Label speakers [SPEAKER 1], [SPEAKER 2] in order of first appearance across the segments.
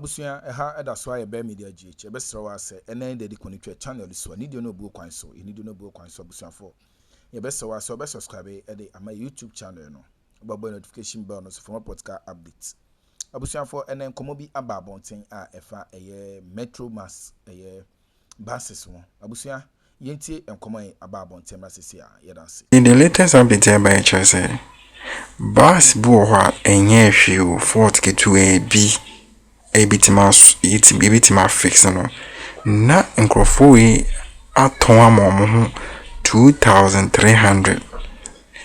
[SPEAKER 1] abusuya eha eda so aye be media GH ebesra wa se enen de connect channel so ni de no bu kwan so ni de no bu kwan so abusuya fo ye besra wa so be subscribe e de ama YouTube channel no gbagbo notification bell no so for podcast updates abusuya fo enen komo bi aba bonten a efa eye metro mass eye buses won abusuya yentie enkomo aba bonten masese a ye dance
[SPEAKER 2] in the latest update by HSA bus bu ho enye hwe Fort K2 B ebitima fix no na nkrofo yi aton amomo 2300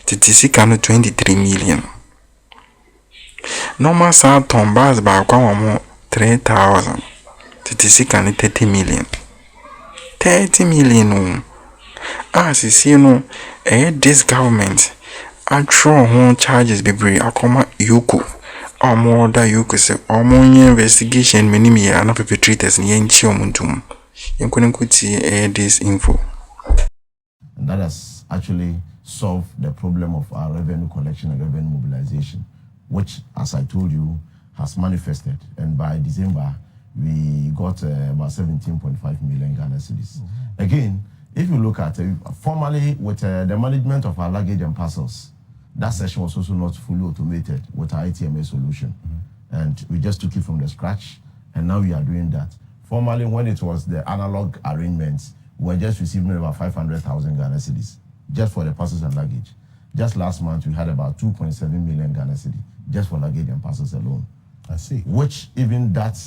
[SPEAKER 2] titisika no 23 million normal sa ton bus ba kwa amomo 3000 titisika no 30 million sisi no this government actual home charges bebre Akroma EOCO more that EOCO say investigation many are not perpetrators in yenchi omuntum yenkone kuti this info.
[SPEAKER 3] And that has actually solved the problem of our revenue collection and revenue mobilization, which, as I told you, has manifested. And by December, we got about 17.5 million Ghana cedis. Again, if you look at formally with the management of our luggage and parcels, that session was also not fully automated with our ITMS solution. And we just took it from the scratch, and now we are doing that. Formerly, when it was the analog arrangements, we were just receiving about 500,000 Ghana cedis just for the parcels and luggage. Just last month, we had about 2.7 million Ghana cedis just for luggage and parcels alone.
[SPEAKER 4] I see.
[SPEAKER 3] Which even that,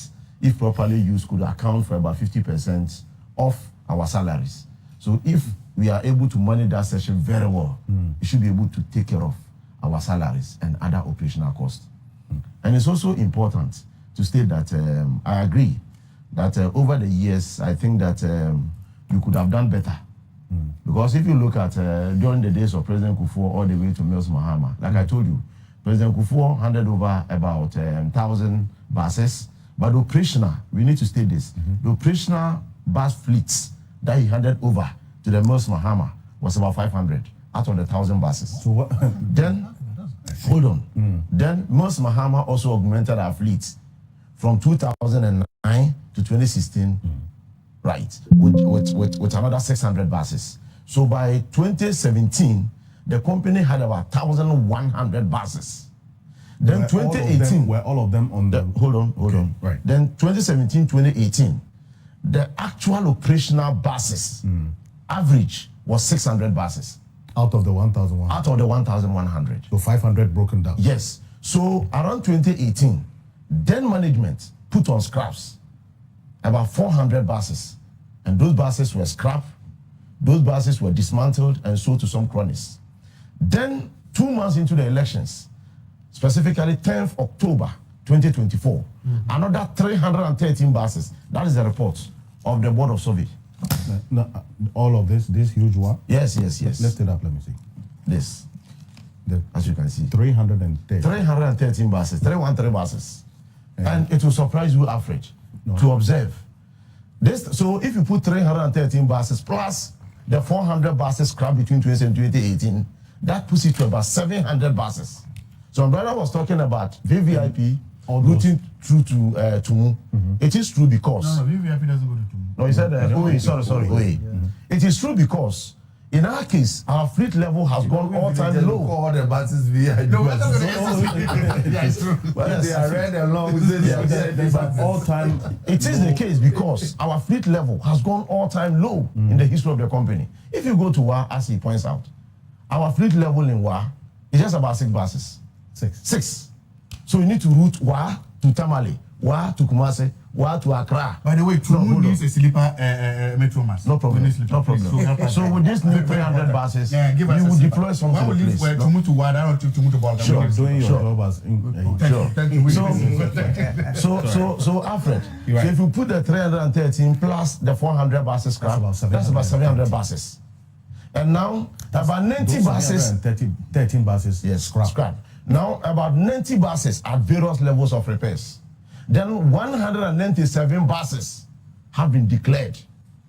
[SPEAKER 3] if properly used, could account for about 50% of our salaries. So if we are able to manage that session very well, we should be able to take care of our salaries and other operational costs. And it's also important to state that I agree that over the years, I think that you could have done better. Because if you look at during the days of President Kufuor all the way to Mills Mahama, like I told you, President Kufuor handed over about 1,000 buses, but the operational, we need to state this, the operational bus fleets that he handed over to the Mills Mahama was about 500 out of the 1,000 buses.
[SPEAKER 4] So what?
[SPEAKER 3] Then, hold on. Then Mills Mahama also augmented our fleet from 2009 to 2016, right, with another 600 buses. So by 2017, the company had about 1,100 buses. Then 2018,
[SPEAKER 4] were all of them on the...
[SPEAKER 3] Hold on.
[SPEAKER 4] Right.
[SPEAKER 3] Then 2017, 2018, the actual operational buses, average was 600 buses.
[SPEAKER 4] Out of the 1,100?
[SPEAKER 3] Out of the 1,100.
[SPEAKER 4] So 500 broken down?
[SPEAKER 3] Yes. So around 2018, then management put on scraps about 400 buses. And those buses were scrapped. Those buses were dismantled and sold to some cronies. Then 2 months into the elections, specifically 10th October 2024, another 313 buses. That is the report of the Board of Survey.
[SPEAKER 4] No, all of this huge one?
[SPEAKER 3] Yes.
[SPEAKER 4] Lift it up, let me see.
[SPEAKER 3] This, as you can see.
[SPEAKER 4] 313.
[SPEAKER 3] 313 buses, 313 buses. And it will surprise you, Alfred, to observe. This, so if you put 313 buses plus the 400 buses scrapped between 2017 and 2018, that puts it to about 700 buses. So my brother was talking about VVIP routing through to Tumu. It is true because...
[SPEAKER 5] No, VVIP doesn't go to Tumu.
[SPEAKER 3] No, he said, sorry. It is true because in our case, our fleet level has gone all-time low.
[SPEAKER 5] All the buses VIP. No, yeah, it's true.
[SPEAKER 3] Well,
[SPEAKER 5] they are red along with it.
[SPEAKER 4] All-time...
[SPEAKER 3] It is the case because our fleet level has gone all-time low in the history of the company. If you go to WA, as he points out, our fleet level in WA is just about 6 buses. 6. So you need to route WA to Tamale, WA to Kumasi, WA to Accra.
[SPEAKER 5] By the way, Tumu needs a sleeper metro mass.
[SPEAKER 3] No problem. So with this new 300 buses, you will deploy something to the place.
[SPEAKER 5] Tumu to WA, not Tumu to Bolga.
[SPEAKER 3] Sure.
[SPEAKER 4] Doing your job as...
[SPEAKER 5] Thank you.
[SPEAKER 3] So Alfred, so if you put the 313 plus the 400 buses scrap, that's about 700 buses. And now, about 90 buses...
[SPEAKER 4] 13 buses,
[SPEAKER 3] yes, scrap. Now, about 90 buses at various levels of repairs. Then 197 buses have been declared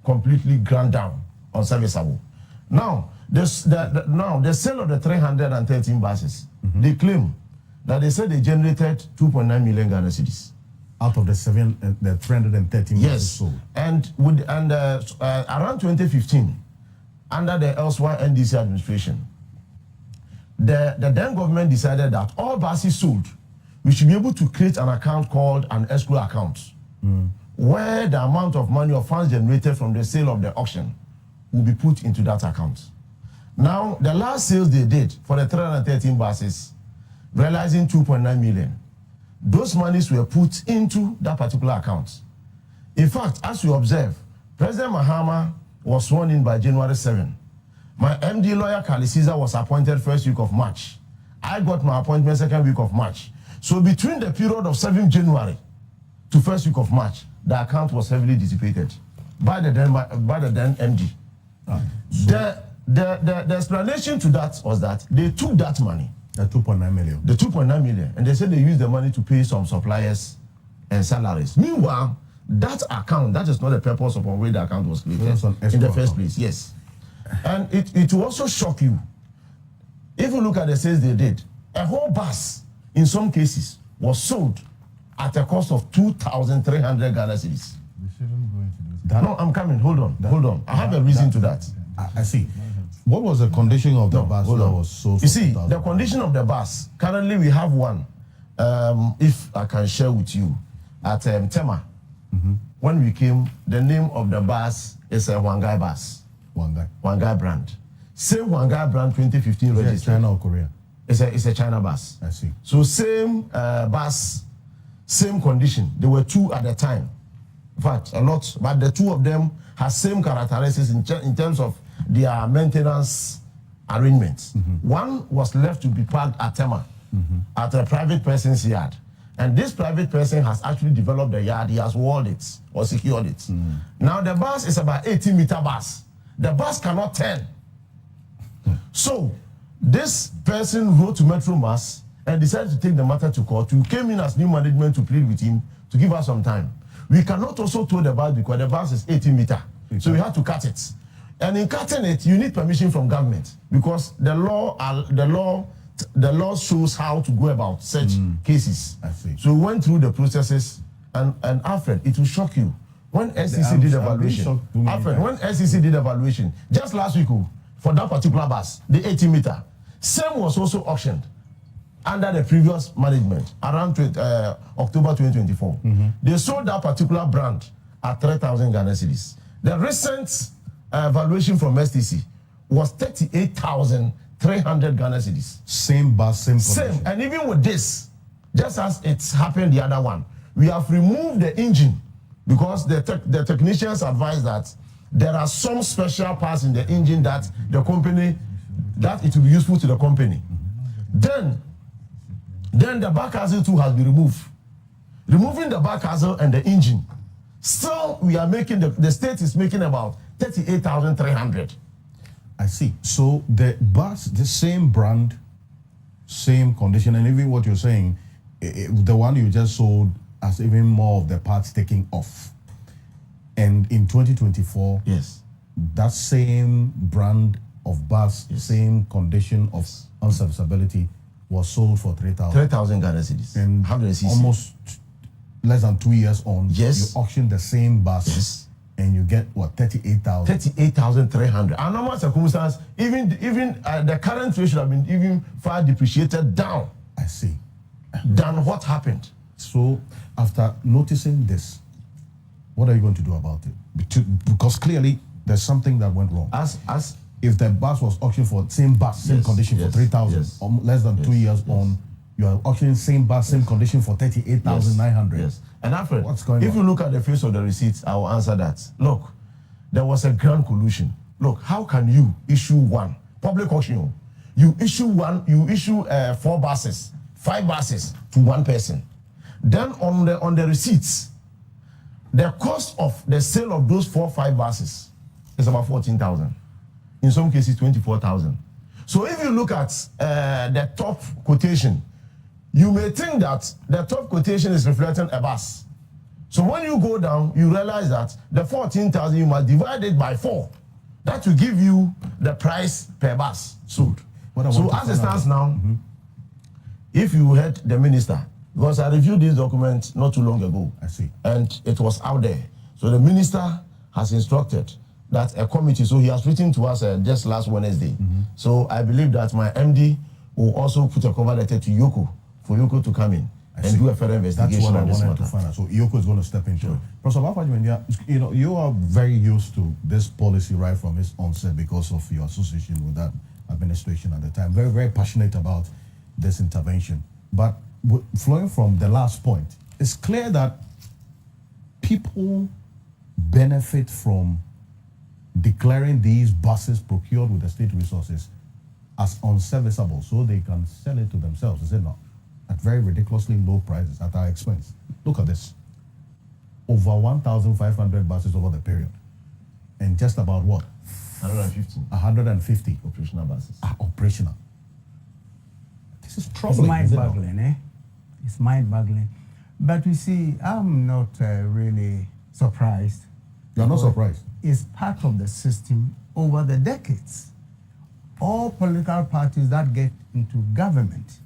[SPEAKER 3] completely ground down, unserviceable. Now, the sale of the 313 buses, they claim that they said they generated 2.9 million Ghana cedis.
[SPEAKER 4] Out of the 313
[SPEAKER 3] Yes.
[SPEAKER 4] buses sold.
[SPEAKER 3] And around 2015, under the elsewhere NDC administration, the then government decided that all buses sold, we should be able to create an account called an escrow account, where the amount of money or funds generated from the sale of the auction will be put into that account. Now, the last sales they did for the 313 buses, realizing 2.9 million, those monies were put into that particular account. In fact, as you observe, President Mahama was sworn in by January 7. My MD lawyer, Kali Caesar, was appointed first week of March. I got my appointment second week of March. So between the period of 7th January to first week of March, the account was heavily dissipated by the then MD. The explanation to that was that they took that money,
[SPEAKER 4] The 2.9 million.
[SPEAKER 3] the 2.9 million, and they said they used the money to pay some suppliers and salaries. Meanwhile, that account, that is not the purpose of which the account was created
[SPEAKER 4] That's an escrow
[SPEAKER 3] in the first
[SPEAKER 4] account.
[SPEAKER 3] place. Yes. And it will also shock you. If you look at the sales they did, a whole bus, in some cases, was sold at a cost of 2,300 Ghana cedis. No, I'm coming. Hold on. I have a reason to that.
[SPEAKER 4] I see. What was the condition of the bus
[SPEAKER 3] hold
[SPEAKER 4] that
[SPEAKER 3] on.
[SPEAKER 4] was sold?
[SPEAKER 3] You see,
[SPEAKER 4] 2,000?
[SPEAKER 3] the condition of the bus, currently we have one, if I can share with you, at Tema. When we came, the name of the bus is a Wangai bus. Wangai brand. Same Wangai brand 2015
[SPEAKER 4] Is it
[SPEAKER 3] registered.
[SPEAKER 4] China or Korea?
[SPEAKER 3] It's a China bus.
[SPEAKER 4] I see.
[SPEAKER 3] So same bus, same condition. There were two at the time. In fact, a lot, but the two of them have same characteristics in terms of their maintenance arrangements. One was left to be parked at Tema, at a private person's yard. And this private person has actually developed the yard. He has walled it or secured it. Now the bus is about 80-meter bus. The bus cannot turn. So this person wrote to Metro Mass and decided to take the matter to court. We came in as new management to plead with him to give us some time. We cannot also tow the bus because the bus is 80-meter. So we had to cut it. And in cutting it, you need permission from government because the law shows how to go about such cases.
[SPEAKER 4] I see.
[SPEAKER 3] So we went through the processes, and Alfred, it will shock you. When SEC did evaluation,
[SPEAKER 4] shocked too many
[SPEAKER 3] Alfred,
[SPEAKER 4] times.
[SPEAKER 3] when SEC did evaluation, just last week, for that particular bus, the 80-meter, same was also auctioned under the previous management around October 2024. They sold that particular brand at 3,000 Ghana cedis. The recent valuation from STC was 38,300 Ghana cedis.
[SPEAKER 4] Same bus, same condition.
[SPEAKER 3] Same, and even with this, just as it's happened the other one, we have removed the engine because the technicians advise that there are some special parts in the engine that the company, that it will be useful to the company. Then the back axle too has been removed. Removing the back axle and the engine, still we are making, the state is making about 38,300.
[SPEAKER 4] I see. So the bus, the same brand, same condition, and even what you're saying, the one you just sold has even more of the parts taken off. And in 2024,
[SPEAKER 3] Yes.
[SPEAKER 4] that same brand of bus, same condition of unserviceability was sold for 3,000.
[SPEAKER 3] 3,000 Ghana cedis.
[SPEAKER 4] And
[SPEAKER 3] 100cc.
[SPEAKER 4] almost less than 2 years on,
[SPEAKER 3] Yes.
[SPEAKER 4] you auction the same bus
[SPEAKER 3] Yes.
[SPEAKER 4] and you get what, 38,000.
[SPEAKER 3] 38,300. And normal circumstance, even the current rate should have been even far depreciated down
[SPEAKER 4] I see.
[SPEAKER 3] than what happened.
[SPEAKER 4] So after noticing this, what are you going to do about it? Because clearly there's something that went wrong.
[SPEAKER 3] As
[SPEAKER 4] If the bus was auctioned for same bus, same
[SPEAKER 3] Yes,
[SPEAKER 4] condition for
[SPEAKER 3] yes,
[SPEAKER 4] 3,000,
[SPEAKER 3] yes.
[SPEAKER 4] less than 2 years
[SPEAKER 3] yes.
[SPEAKER 4] on, you are auctioning same bus, same condition for 38,900.
[SPEAKER 3] Yes. And Alfred,
[SPEAKER 4] What's going
[SPEAKER 3] if
[SPEAKER 4] on?
[SPEAKER 3] you look at the face of the receipts, I will answer that. Look, there was a grand collusion. Look, how can you issue one public auction? You issue 4 buses, 5 buses to one person. Then on the receipts, the cost of the sale of those 4 or 5 buses is about 14,000. In some cases, 24,000. So if you look at the top quotation, you may think that the top quotation is reflecting a bus. So when you go down, you realize that the 14,000, you must divide it by 4. That will give you the price per bus sold.
[SPEAKER 4] What I
[SPEAKER 3] So
[SPEAKER 4] want to
[SPEAKER 3] as it
[SPEAKER 4] find out-
[SPEAKER 3] stands now, if you heard the minister, Because I reviewed this document not too long ago.
[SPEAKER 4] I see.
[SPEAKER 3] And it was out there. So the minister has instructed that a committee, so he has written to us just last Wednesday. So I believe that my MD will also put a cover letter to EOCO for EOCO to come in and do a further investigation on this matter.
[SPEAKER 4] That's what I wanted to find out. So EOCO is going to step into it. Professor Bafajimendia, you are very used to this policy right from its onset because of your association with that administration at the time. Very, very passionate about this intervention. But flowing from the last point, it's clear that people benefit from declaring these buses procured with the state resources as unserviceable so they can sell it to themselves, is it not? At very ridiculously low prices at our expense. Look at this. Over 1,500 buses over the period. And just about what? 150
[SPEAKER 3] operational buses.
[SPEAKER 4] are operational. This is troubling.
[SPEAKER 6] It's mind-boggling, eh? It's mind-boggling. But you see, I'm not really surprised.
[SPEAKER 4] You're not surprised?
[SPEAKER 6] It's part of the system over the decades. All political parties that get into government,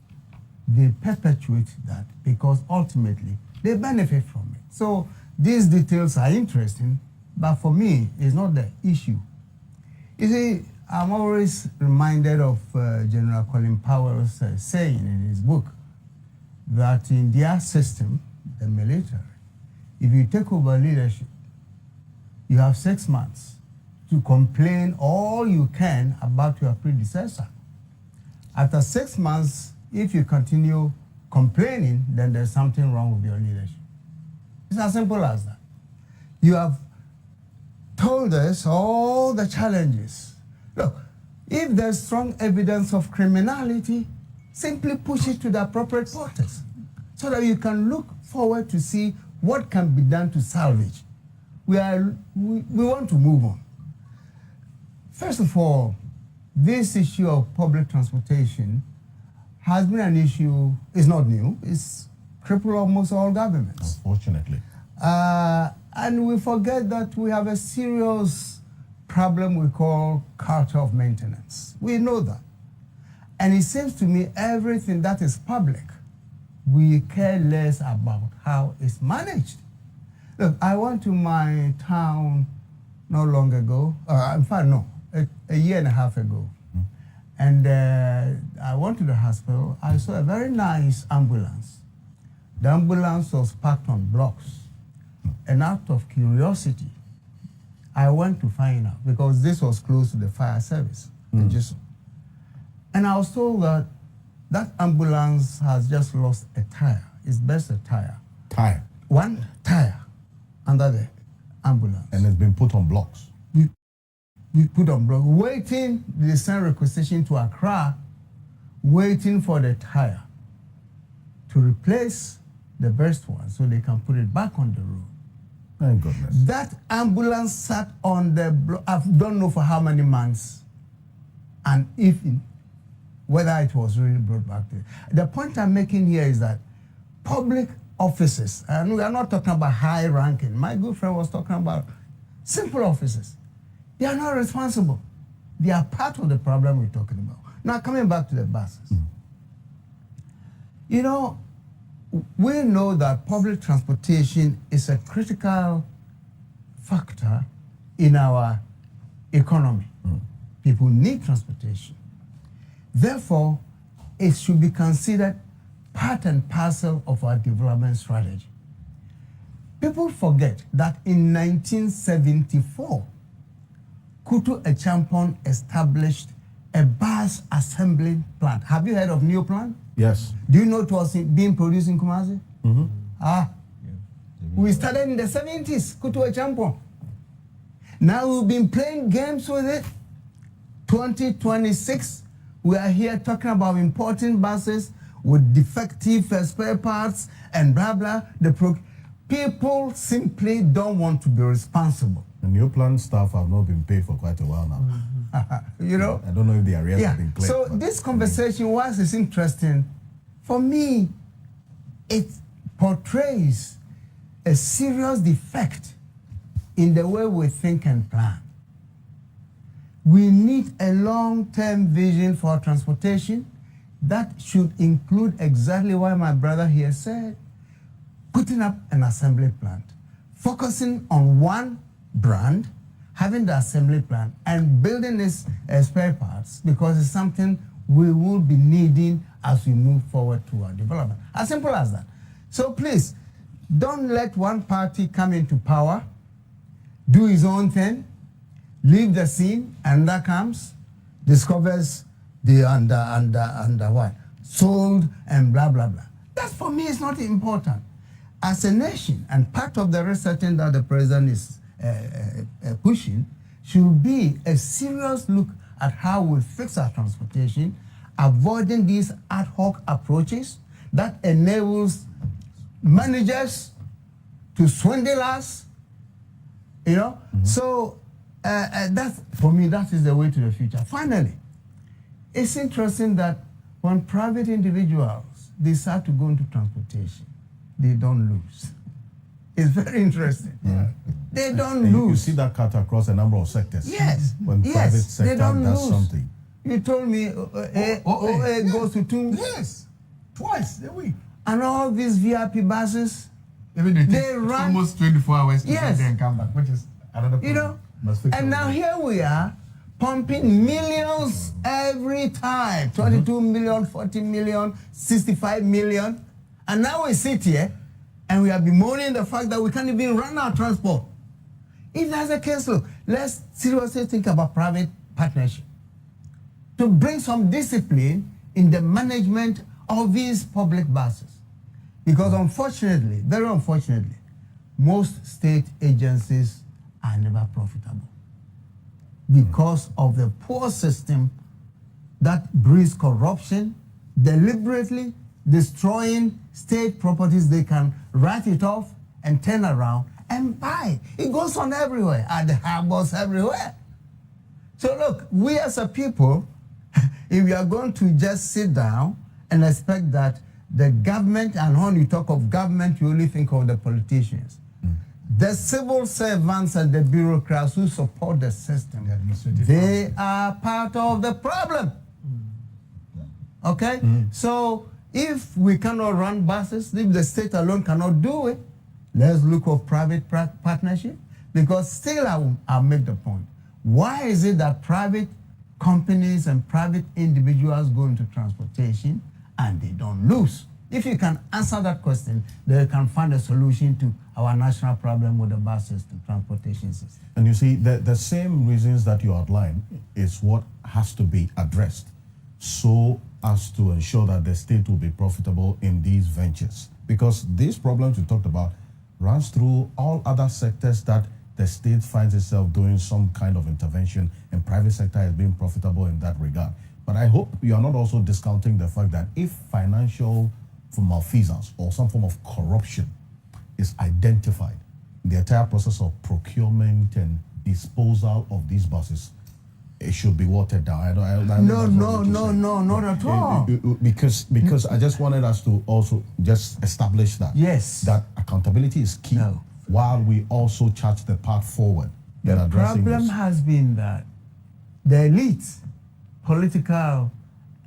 [SPEAKER 6] they perpetuate that because ultimately they benefit from it. So these details are interesting, but for me, it's not the issue. You see, I'm always reminded of General Colin Powell's saying in his book that in their system, the military, if you take over leadership, you have 6 months to complain all you can about your predecessor. After 6 months, if you continue complaining, then there's something wrong with your leadership. It's as simple as that. You have told us all the challenges. Look, if there's strong evidence of criminality, simply push it to the appropriate quarters so that you can look forward to see what can be done to salvage. We want to move on. First of all, this issue of public transportation has been an issue, it's not new, it's crippled almost all governments.
[SPEAKER 4] Unfortunately.
[SPEAKER 6] And we forget that we have a serious problem we call culture of maintenance. We know that. And it seems to me everything that is public, we care less about how it's managed. Look, I went to my town not long ago, in fact, no, a year and a half ago. And I went to the hospital. I saw a very nice ambulance. The ambulance was parked on blocks. And out of curiosity, I went to find out because this was close to the fire service. And I was told that that ambulance has just lost a tire. It's just a tire.
[SPEAKER 4] Tire?
[SPEAKER 6] One tire under the ambulance.
[SPEAKER 4] And it's been put on blocks.
[SPEAKER 6] We put on blocks, waiting, they send requisition to Accra, waiting for the tire to replace the burst one so they can put it back on the road.
[SPEAKER 4] Thank goodness.
[SPEAKER 6] That ambulance sat on the block, I don't know for how many months, and whether it was really brought back to it. The point I'm making here is that public offices, and we are not talking about high ranking, my good friend was talking about simple offices. They are not responsible. They are part of the problem we're talking about. Now, coming back to the buses. You know, we know that public transportation is a critical factor in our economy. People need transportation. Therefore, it should be considered part and parcel of our development strategy. People forget that in 1974, Kutu Echampon established a bus assembly plant. Have you heard of Neoplan?
[SPEAKER 4] Yes.
[SPEAKER 6] Do you know it was being produced in Kumasi? We started in the 70s, Kutu Echampon. Now we've been playing games with it. 2026, we are here talking about importing buses with defective spare parts and blah, blah. People simply don't want to be responsible.
[SPEAKER 4] The new plan staff have not been paid for quite a while now.
[SPEAKER 6] You know?
[SPEAKER 4] I don't know if the arrears have been cleared.
[SPEAKER 6] So this conversation, whilst it's interesting, for me, it portrays a serious defect in the way we think and plan. We need a long-term vision for transportation. that should include exactly what my brother here said, putting up an assembly plant, focusing on one brand, having the assembly plant, and building its spare parts, because it's something we will be needing as we move forward to our development. As simple as that. So please, don't let one party come into power, do his own thing, leave the scene, and that comes, discovers the under what? Sold and blah, blah, blah. That for me is not important. As a nation, and part of the researching that the president is pushing should be a serious look at how we fix our transportation, avoiding these ad hoc approaches that enables managers to swindle us, you know. So that's, for me, that is the way to the future. Finally, it's interesting that when private individuals decide to go into transportation, they don't lose. It's very interesting.
[SPEAKER 4] Yeah.
[SPEAKER 6] They don't
[SPEAKER 4] And
[SPEAKER 6] lose.
[SPEAKER 4] You see that cut across a number of sectors.
[SPEAKER 6] Yes.
[SPEAKER 4] When private
[SPEAKER 6] Yes,
[SPEAKER 4] sector
[SPEAKER 6] they don't
[SPEAKER 4] does
[SPEAKER 6] lose.
[SPEAKER 4] something.
[SPEAKER 6] You told me OA goes to 2.
[SPEAKER 5] Yes, twice a week.
[SPEAKER 6] And all these VIP buses,
[SPEAKER 5] Even it
[SPEAKER 6] They
[SPEAKER 5] takes
[SPEAKER 6] run-
[SPEAKER 5] almost 24 hours to
[SPEAKER 6] Yes.
[SPEAKER 5] get there and come back, which is another problem.
[SPEAKER 6] you know.
[SPEAKER 5] Must fix
[SPEAKER 6] And
[SPEAKER 5] all
[SPEAKER 6] now
[SPEAKER 5] that.
[SPEAKER 6] here we are, pumping millions every time. 22 million, 40 million, 65 million. And now we sit here and we are bemoaning the fact that we can't even run our transport. If that's the case, look, let's seriously think about private partnership to bring some discipline in the management of these public buses. Because unfortunately, very unfortunately, most state agencies are never profitable because of the poor system that breeds corruption, deliberately destroying state properties. They can write it off and turn around and buy. It goes on everywhere, at the harbors, everywhere. So look, we as a people, if we are going to just sit down and expect that the government, and when you talk of government, you only think of the politicians. The civil servants and the bureaucrats who support the system,
[SPEAKER 5] The administrative
[SPEAKER 6] they are part of the problem. Okay? So if we cannot run buses, if the state alone cannot do it, let's look for private partnership. Because still I'll make the point. Why is it that private companies and private individuals go into transportation and they don't lose? If you can answer that question, they can find a solution to our national problem with the bus system, transportation system.
[SPEAKER 4] And you see, the same reasons that you outlined is what has to be addressed so as to ensure that the state will be profitable in these ventures. Because these problems you talked about runs through all other sectors that the state finds itself doing some kind of intervention, and private sector is being profitable in that regard. But I hope you are not also discounting the fact that if financial malfeasance or some form of corruption is identified, the entire process of procurement and disposal of these buses, it should be watered down.
[SPEAKER 6] No, not at all.
[SPEAKER 4] Because I just wanted us to also just establish that.
[SPEAKER 6] Yes.
[SPEAKER 4] That accountability is key,
[SPEAKER 6] No.
[SPEAKER 4] while we also chart the path forward in
[SPEAKER 6] The
[SPEAKER 4] addressing
[SPEAKER 6] problem
[SPEAKER 4] this.
[SPEAKER 6] has been that the elites, political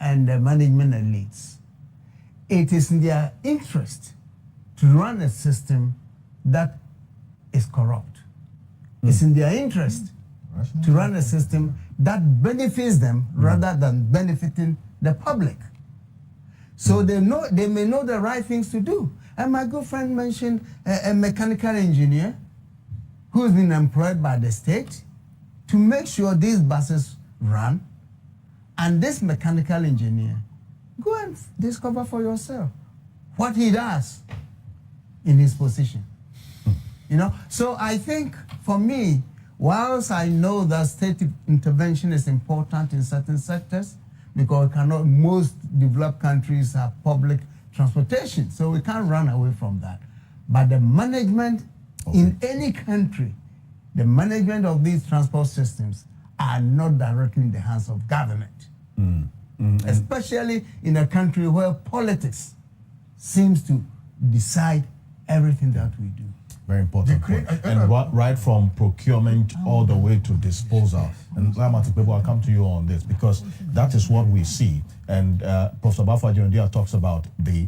[SPEAKER 6] and the management elites, it is in their interest to run a system that is corrupt. It's in their interest to run a system that benefits them rather than benefiting the public. So they may know the right things to do. And my good friend mentioned a mechanical engineer who's been employed by the state to make sure these buses run. And this mechanical engineer, go and discover for yourself what he does in his position. You know, so I think for me, whilst I know that state intervention is important in certain sectors, because most developed countries have public transportation, so we can't run away from that. But the management in any country, the management of these transport systems are not directly in the hands of government. Especially in a country where politics seems to decide everything that we do.
[SPEAKER 4] Very important point. And right from procurement all the way to disposal. And Lamati people, I'll come to you on this, because that is what we see. And Professor Bafajondia talks about the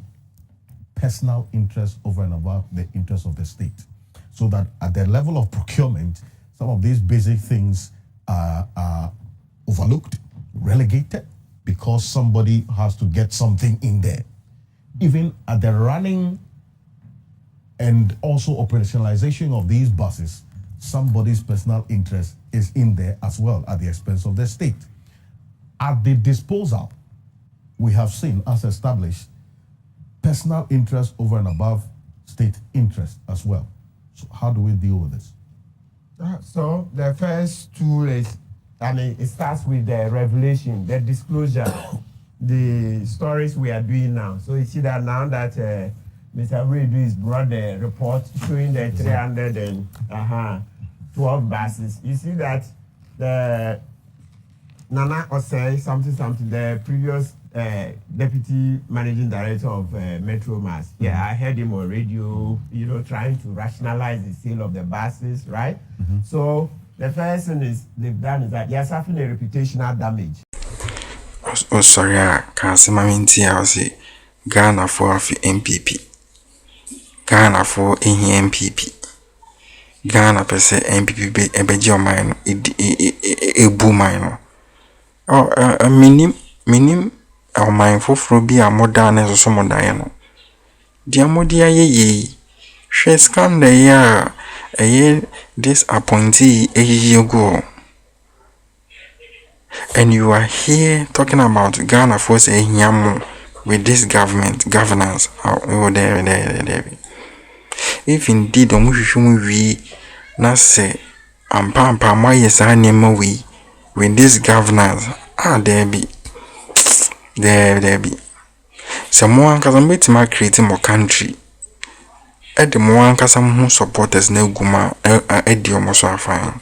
[SPEAKER 4] personal interest over and above the interest of the state. So that at the level of procurement, some of these basic things are overlooked, relegated, because somebody has to get something in there. Even at the running and also operationalization of these buses, somebody's personal interest is in there as well at the expense of the state. At the disposal, we have seen, as established, personal interest over and above state interest as well. So how do we deal with this?
[SPEAKER 7] So the first tool is, it starts with the revelation, the disclosure, the stories we are doing now. So you see that now that Mr. Redu has brought the report showing the 312 buses. You see that the Nana Osei, something, the previous deputy managing director of Metro Mass. Yeah, I heard him on radio, trying to rationalize the sale of the buses, right? So the first thing they've done is that they are suffering a reputational damage.
[SPEAKER 2] Oh, sorry, I can't see my minty. I'll say Ghana for MPP. Ghana for MPP. Ghana per se MPP be ebeji omai ebu mine. Oh, minim omai foforo bi a moda na so moda no. Dia modia ye hwe scandal ya this appointee EOCO. And you are here talking about Ghana for say hiamo with this governance. Oh, there. If indeed we na say ampa ma yesa nema we with this governance, there be someone cause I'm to create more country. At the more who supporters na guma edi omoso afan.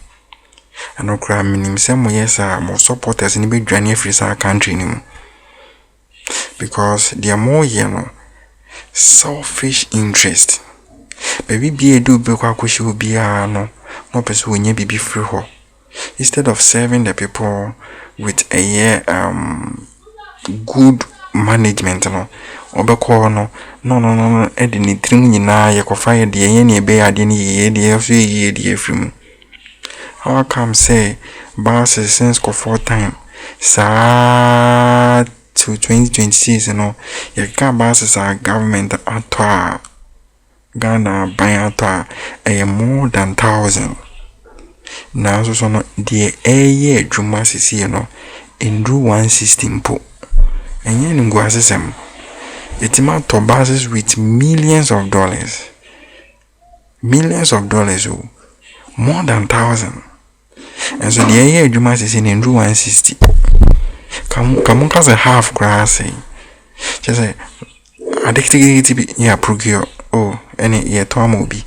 [SPEAKER 2] And no cry minim say mo yesa more supporters ni be dwane free sa country nim. Because they are more selfish interest. Baby be do be kwa kushi ubia no person wenye bibi free ho. Instead of serving the people with a good management no obeko no edi ni trim nyina ye kofa ye de ye ne be ade ni ye de so ye de afrim. How come say buses since ko 4 time sa to 2026 no ye can buses our government atwa Ghana buy more than 1,000. Now so no the year juma sisi no endru 160 mpo. Enye ngo asesem. Etima to buses with millions of dollars. Oh, more than 1,000. And so the year juma sisi endru 160. Come cause a half grass. Just say addicted yeah procure. Oh, any ye tomobi.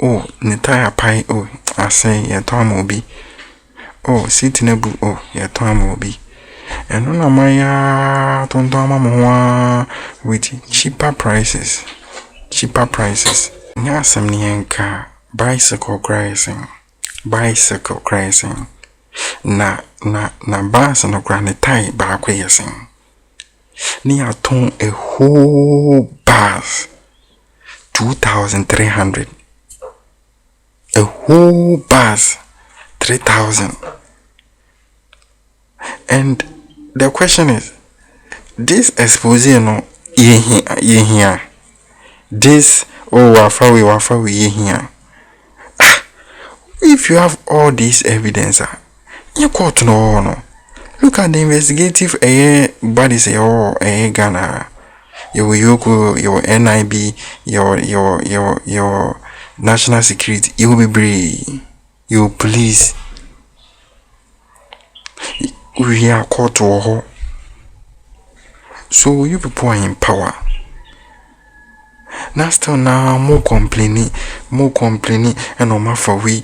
[SPEAKER 2] Oh, netire pie. Oh, I say ye tomobi. Oh, sitinebu. Oh, ye tomobi. And no maya tontoma with cheaper prices. Nyasam nienka bicycle pricing. Na bus no grande tie ba kwesing. Ni aton a whole bus 2,300. A whole bus 3,000. And the question is, this expose no ye here. This wafa we ye here. If you have all this evidence, you court no. Look at the investigative bodies Ghana. Your EOCO, your NIB, your national security, you will be brave. You police. We are caught to war. So you people are in power. Now still now more complaining, and no more for we.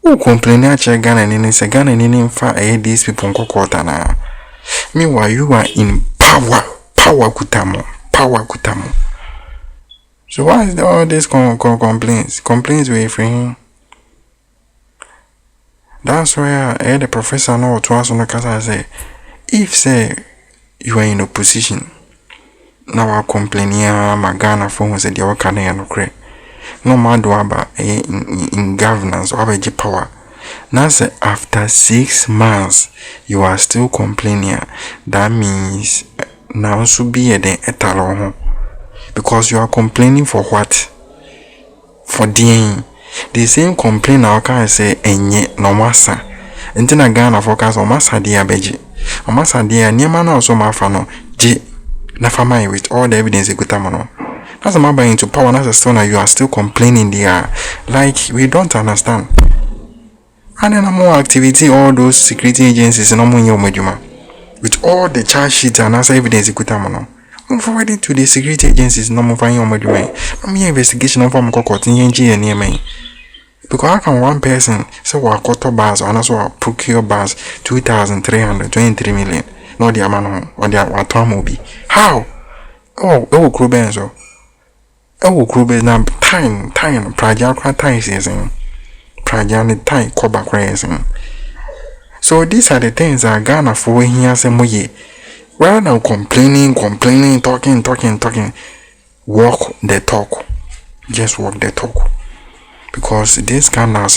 [SPEAKER 2] Who complain at your Ghana and say Ghana and fa these people in Kokotana. Meanwhile, you are in power kutamo. So why is there all these complaints? Complaints were for him. That's where the professor no to us on the casa say, if say you are in opposition, now I complaining my Ghana phone said you can no cre. No matter about in governance or about power. Now say after 6 months you are still complaining. That means now should be a etalo, because you are complaining for what? For the same complaint now can say enye no masa. Ntina Ghana focus on masa dia beji. On masa dia niema na so mafa no je na fama with all the evidence ekutamano. That's my buying into power. That's a stone. You are still complaining there. Like, we don't understand. And then more activity, all those security agencies, no more with all the charge sheets and answer evidence, I'm forwarding to the security agencies, no more finding your I'm here investigation of court in near me. Because how can one person say we quarter bars and also procure bars 2,323 million? No, the amount or the automobile. How? Oh, Krubenzo. Oh, Krube na time, praja kwa time season. Praja ni time koba crazy. So these are the things that Ghana for here say moye. Rather than complaining, talking, walk the talk. Just walk the talk. Because this Ghana